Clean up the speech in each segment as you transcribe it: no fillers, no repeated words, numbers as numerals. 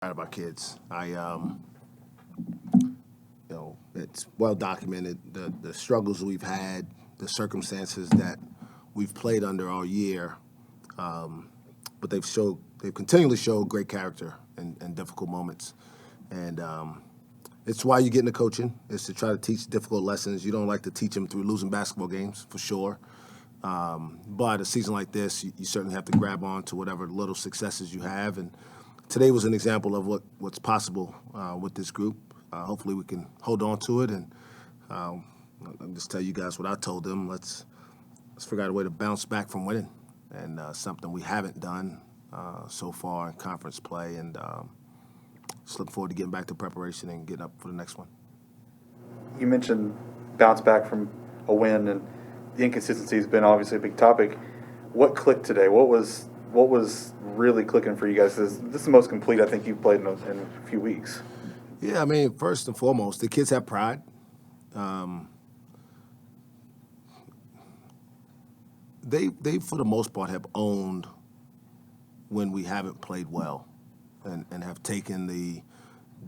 Proud of our kids. It's well documented the struggles we've had, the circumstances that we've played under all year, but they've continually showed great character in difficult moments, and it's why you get into coaching is to try to teach difficult lessons. You don't like to teach them through losing basketball games for sure, but a season like this, you certainly have to grab on to whatever little successes you have, and today was an example of what's possible with this group. Hopefully we can hold on to it, and I'll just tell you guys what I told them. Let's figure out a way to bounce back from winning, and something we haven't done so far in conference play, and just looking forward to getting back to preparation and getting up for the next one. You mentioned bounce back from a win, and the inconsistency has been obviously a big topic. What clicked today? What was really clicking for you guys? This is the most complete I think you've played in a few weeks. Yeah, I mean, first and foremost, the kids have pride. They for the most part have owned when we haven't played well, and have taken the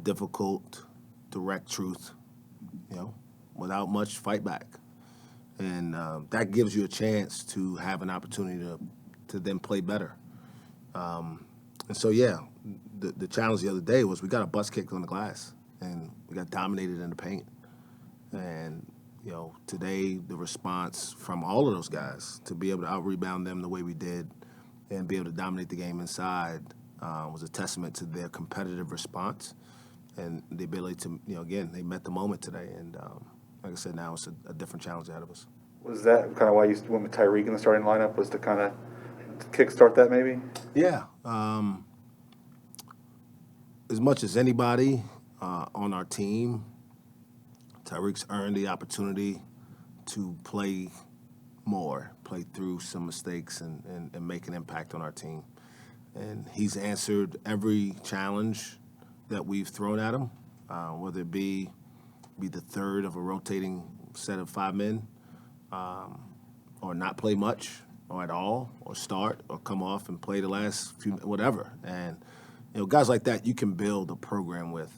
difficult, direct truth, without much fight back, and that gives you a chance to have an opportunity to then play better. And so, yeah, the challenge the other day was we got a bus kicked on the glass, and we got dominated in the paint. And, today the response from all of those guys to be able to out-rebound them the way we did and be able to dominate the game inside was a testament to their competitive response and the ability to, again, they met the moment today. And like I said, now it's a different challenge ahead of us. Was that kind of why you went with Tyreek in the starting lineup, was to kind of kickstart that maybe? Yeah. As much as anybody on our team, Tyreek's earned the opportunity to play more, play through some mistakes, and make an impact on our team. And he's answered every challenge that we've thrown at him, whether it be the third of a rotating set of 5 men, or not play much, or at all, or start, or come off and play the last few, whatever. And, guys like that you can build a program with.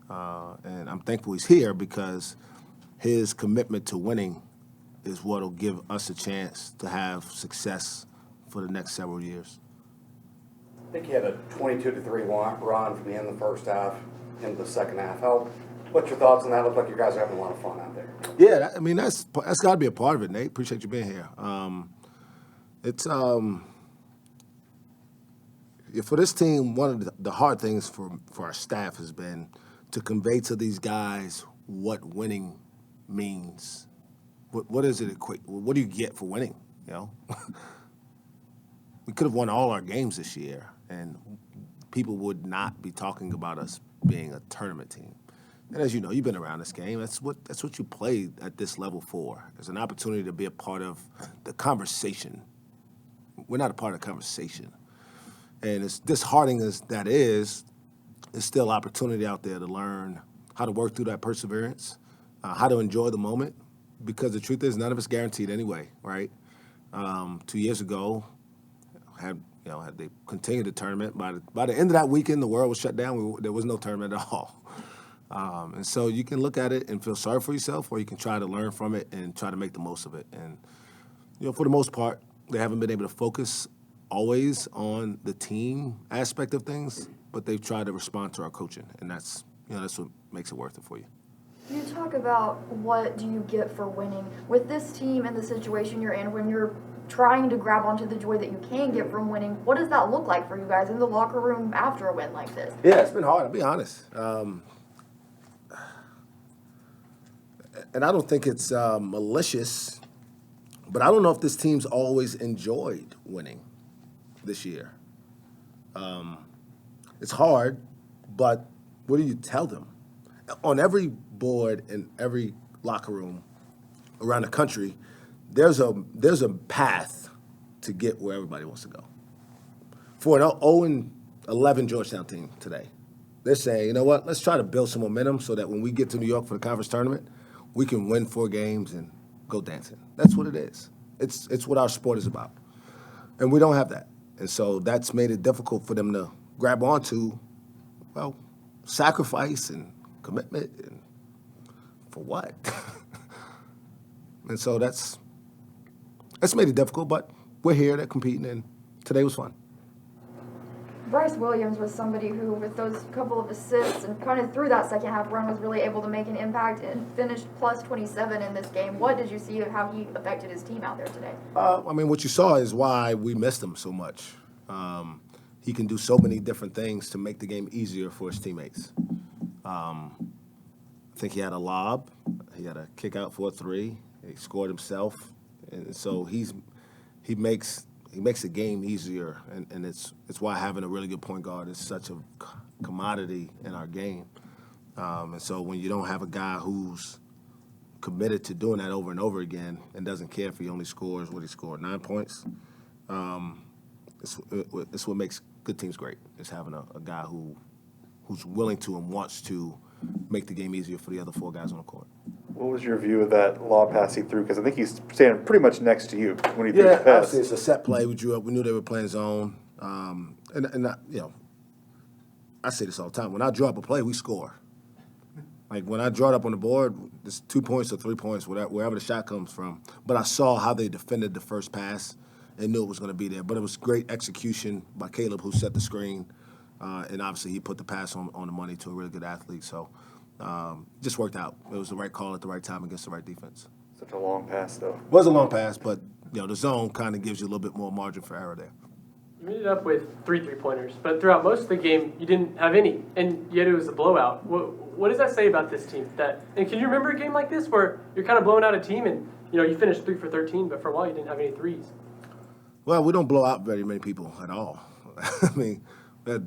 And I'm thankful he's here because his commitment to winning is what will give us a chance to have success for the next several years. I think you had a 22-3 run from the end of the first half into the second half. What's your thoughts on that? Look like you guys are having a lot of fun out there. Yeah, that's got to be a part of it, Nate. Appreciate you being here. It's for this team, one of the hard things for our staff has been to convey to these guys what winning means. What does it equate? What do you get for winning? We could have won all our games this year, and people would not be talking about us being a tournament team. And as you know, you've been around this game. That's what you play at this level for. It's an opportunity to be a part of the conversation. We're not a part of the conversation. And as disheartening as that is, there's still opportunity out there to learn how to work through that perseverance, how to enjoy the moment, because the truth is none of it's guaranteed anyway, right? 2 years ago, had they continued the tournament, by the end of that weekend, the world was shut down. There was no tournament at all. And so you can look at it and feel sorry for yourself, or you can try to learn from it and try to make the most of it. And, for the most part, they haven't been able to focus always on the team aspect of things, but they've tried to respond to our coaching, and that's what makes it worth it for you. You talk about what do you get for winning. With this team and the situation you're in, when you're trying to grab onto the joy that you can get from winning, what does that look like for you guys in the locker room after a win like this? Yeah, it's been hard, I'll be honest. And I don't think it's malicious, but I don't know if this team's always enjoyed winning this year. It's hard, but what do you tell them? On every board in every locker room around the country, there's a path to get where everybody wants to go. For an 0-11 Georgetown team today, they're saying, you know what, let's try to build some momentum so that when we get to New York for the conference tournament, we can win 4 games and go dancing. That's what it is. It's what our sport is about. And we don't have that. And so that's made it difficult for them to grab onto well, sacrifice and commitment, and for what? And so that's made it difficult, but we're here, they're competing, and today was fun. Bryce Williams was somebody who, with those couple of assists and kind of through that second half run, was really able to make an impact and finished plus 27 in this game. What did you see of how he affected his team out there today? I mean, what you saw is why we missed him so much. He can do so many different things to make the game easier for his teammates. I think he had a lob. He had a kick out for a three. He scored himself. And so he makes the game easier, and it's why having a really good point guard is such a commodity in our game. And so when you don't have a guy who's committed to doing that over and over again and doesn't care if he only scores what he scored, 9 points, it's what makes good teams great, is having a guy who's willing to and wants to make the game easier for the other four guys on the court. What was your view of that lob pass he threw? Because I think he's standing pretty much next to you when he threw the pass. Obviously it's a set play. We drew up. We knew they were playing zone. I say this all the time. When I draw up a play, we score. Like when I draw it up on the board, it's 2 points or 3 points, wherever the shot comes from. But I saw how they defended the first pass and knew it was going to be there. But it was great execution by Caleb, who set the screen. And obviously he put the pass on the money to a really good athlete. So just worked out. It was the right call at the right time against the right defense. Such a long pass, though. It was a long pass, but the zone kind of gives you a little bit more margin for error there. You ended up with 3 3-pointers, but throughout most of the game, you didn't have any, and yet it was a blowout. What does that say about this team? And can you remember a game like this where you're kind of blowing out a team and you finished 3 for 13, but for a while you didn't have any threes? Well, we don't blow out very many people at all. I mean,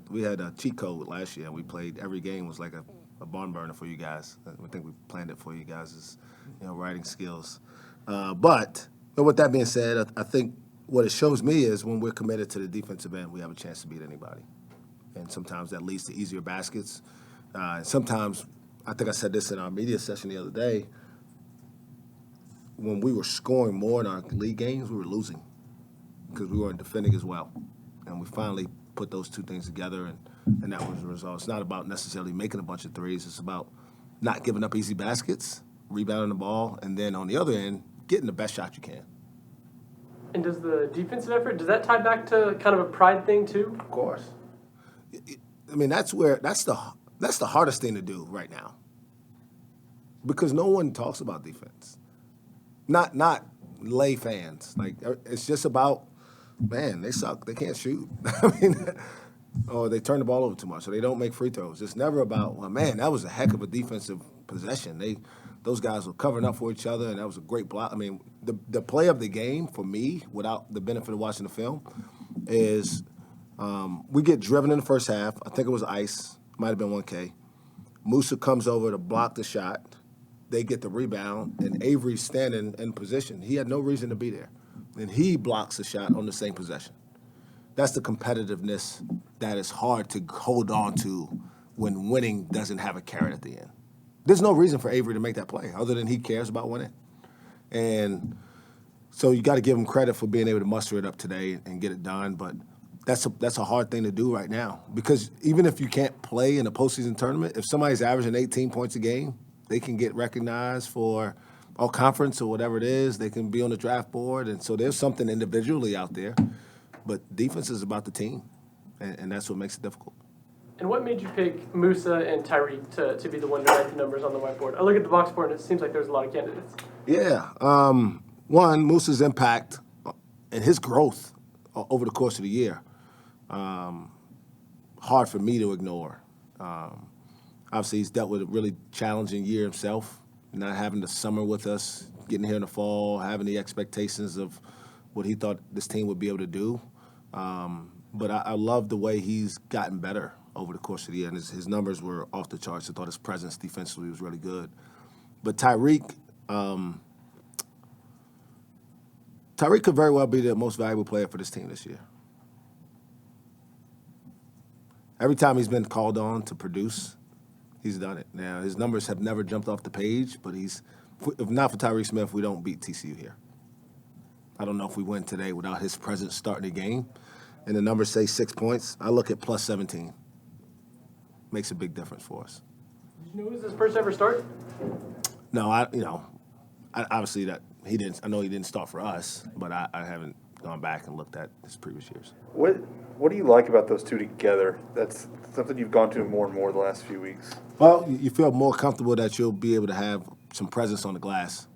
we had a cheat code last year. We played every game was like a barn burner for you guys. I think we planned it for you guys' writing skills. But with that being said, I think what it shows me is when we're committed to the defensive end, we have a chance to beat anybody. And sometimes that leads to easier baskets. And sometimes, I think I said this in our media session the other day, when we were scoring more in our league games, we were losing because we weren't defending as well. And we finally put those two things together, and that was the result. It's not about necessarily making a bunch of threes. It's about not giving up easy baskets, rebounding the ball, and then on the other end, getting the best shot you can. And does the defensive effort, does that tie back to kind of a pride thing too? Of course. I mean, that's the hardest thing to do right now, because no one talks about defense. Not lay fans. Like, it's just about, man, they suck. They can't shoot. I mean, or they turn the ball over too much, or they don't make free throws. It's never about, well, man, that was a heck of a defensive possession. Those guys were covering up for each other, and that was a great block. I mean, the play of the game for me, without the benefit of watching the film, is we get driven in the first half. I think it was ice. Might have been 1K. Musa comes over to block the shot. They get the rebound, and Avery's standing in position. He had no reason to be there. And he blocks the shot on the same possession. That's the competitiveness that is hard to hold on to when winning doesn't have a carrot at the end. There's no reason for Avery to make that play other than he cares about winning. And so you got to give him credit for being able to muster it up today and get it done. But that's a hard thing to do right now, because even if you can't play in a postseason tournament, if somebody's averaging 18 points a game, they can get recognized for all conference or whatever it is. They can be on the draft board. And so there's something individually out there. But defense is about the team, and that's what makes it difficult. And what made you pick Musa and Tyreek to be the one to write the numbers on the whiteboard? I look at the box score, and it seems like there's a lot of candidates. Yeah. One, Musa's impact and his growth over the course of the year, hard for me to ignore. Obviously, he's dealt with a really challenging year himself, not having the summer with us, getting here in the fall, having the expectations of what he thought this team would be able to do. But I love the way he's gotten better over the course of the year, and his numbers were off the charts. I thought his presence defensively was really good. But Tyreek could very well be the most valuable player for this team this year. Every time he's been called on to produce, he's done it. Now, his numbers have never jumped off the page, but if not for Tyree Smith, we don't beat TCU here. I don't know if we win today without his presence starting the game. And the numbers say 6 points. I look at plus 17. makes a big difference for us. Did you know it was his first ever start? No, obviously that he didn't. I know he didn't start for us, but I haven't gone back and looked at his previous years. What do you like about those two together? That's something you've gone to more and more the last few weeks. Well, you feel more comfortable that you'll be able to have some presence on the glass.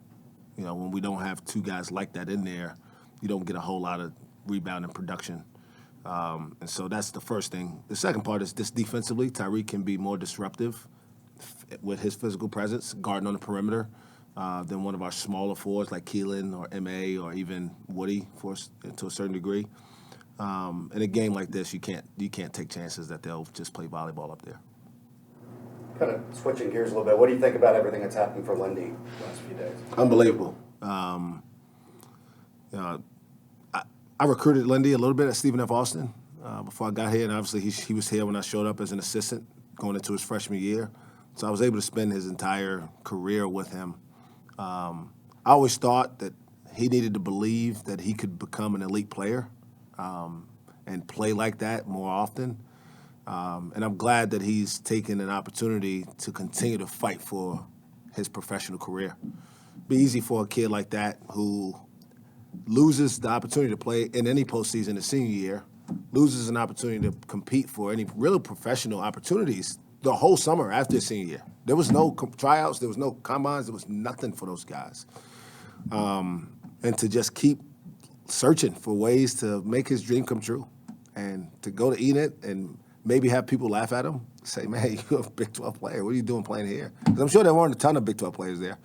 When we don't have two guys like that in there, you don't get a whole lot of rebound and production. And so that's the first thing. The second part is just defensively, Tyreek can be more disruptive with his physical presence, guarding on the perimeter, than one of our smaller forwards like Keelan or M.A. or even Woody to a certain degree. In a game like this, you can't take chances that they'll just play volleyball up there. Kind of switching gears a little bit, what do you think about everything that's happened for Lindy the last few days? Unbelievable. I recruited Lindy a little bit at Stephen F. Austin before I got here, and obviously he was here when I showed up as an assistant going into his freshman year. So I was able to spend his entire career with him. I always thought that he needed to believe that he could become an elite player and play like that more often. And I'm glad that he's taken an opportunity to continue to fight for his professional career. It'd be easy for a kid like that who loses the opportunity to play in any postseason his senior year, loses an opportunity to compete for any real professional opportunities the whole summer after his senior year. There was no tryouts, there was no combines, there was nothing for those guys. And to just keep searching for ways to make his dream come true and to go to Enid and maybe have people laugh at him, say, man, you're a Big 12 player. What are you doing playing here? Because I'm sure there weren't a ton of Big 12 players there.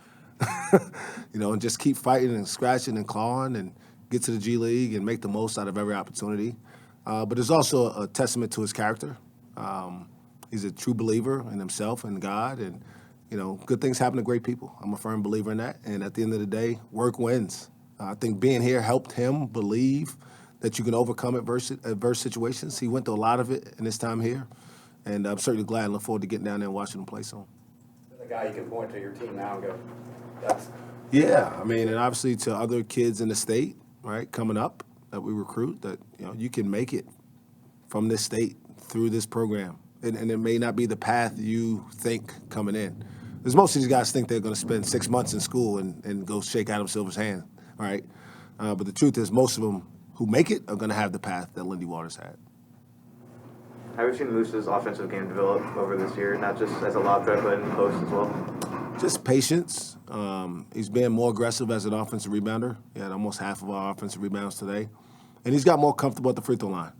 And just keep fighting and scratching and clawing and get to the G League and make the most out of every opportunity. But it's also a testament to his character. He's a true believer in himself and God, and, good things happen to great people. I'm a firm believer in that. And at the end of the day, work wins. I think being here helped him believe that you can overcome adverse situations. He went through a lot of it in his time here, and I'm certainly glad and look forward to getting down there and watching him play soon. The guy you can point to your team now and go, that's... Yeah, and obviously to other kids in the state, right, coming up that we recruit, that, you can make it from this state through this program. And it may not be the path you think coming in. Because most of these guys think they're going to spend 6 months in school and go shake Adam Silver's hand, right? But the truth is most of them who make it are going to have the path that Lindy Waters had. How have you seen Moose's offensive game develop over this year, not just as a lob threat, but in post as well? Just patience. He's been more aggressive as an offensive rebounder. He had almost half of our offensive rebounds today. And he's got more comfortable at the free throw line.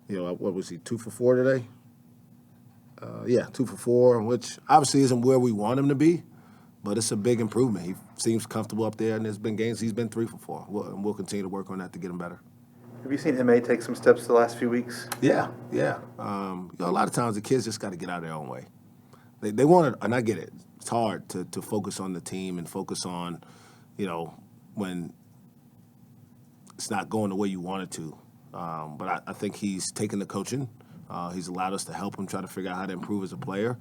What was he, 2 for 4 today? 2 for 4, which obviously isn't where we want him to be, but it's a big improvement. He seems comfortable up there, and there's been games he's been 3 for 4. We'll continue to work on that to get him better. Have you seen M.A. take some steps the last few weeks? Yeah. A lot of times the kids just got to get out of their own way. They want it, and I get it. It's hard to focus on the team and focus on, when it's not going the way you want it to. But I think he's taken the coaching. He's allowed us to help him try to figure out how to improve as a player.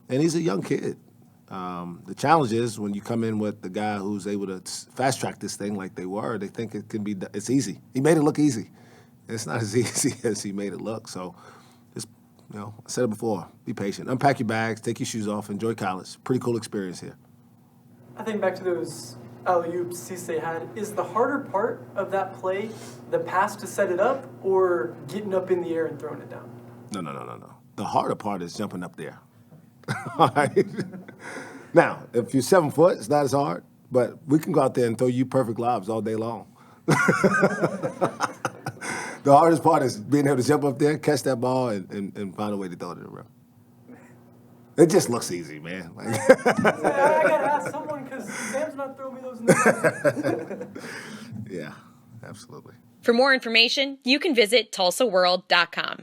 And he's a young kid. The challenge is when you come in with the guy who's able to fast-track this thing like they were, they think it's easy. He made it look easy. It's not as easy as he made it look. So just, I said it before, be patient. Unpack your bags, take your shoes off, enjoy college. Pretty cool experience here. I think back to those alley-oops Cisse had. Is the harder part of that play the pass to set it up or getting up in the air and throwing it down? No. The harder part is jumping up there. All right? Now, if you're 7 foot, it's not as hard, but we can go out there and throw you perfect lobs all day long. The hardest part is being able to jump up there, catch that ball, and find a way to throw it in the rim. It just looks easy, man. I gotta ask someone because Sam's not throwing me those in the Yeah, absolutely. For more information, you can visit tulsaworld.com.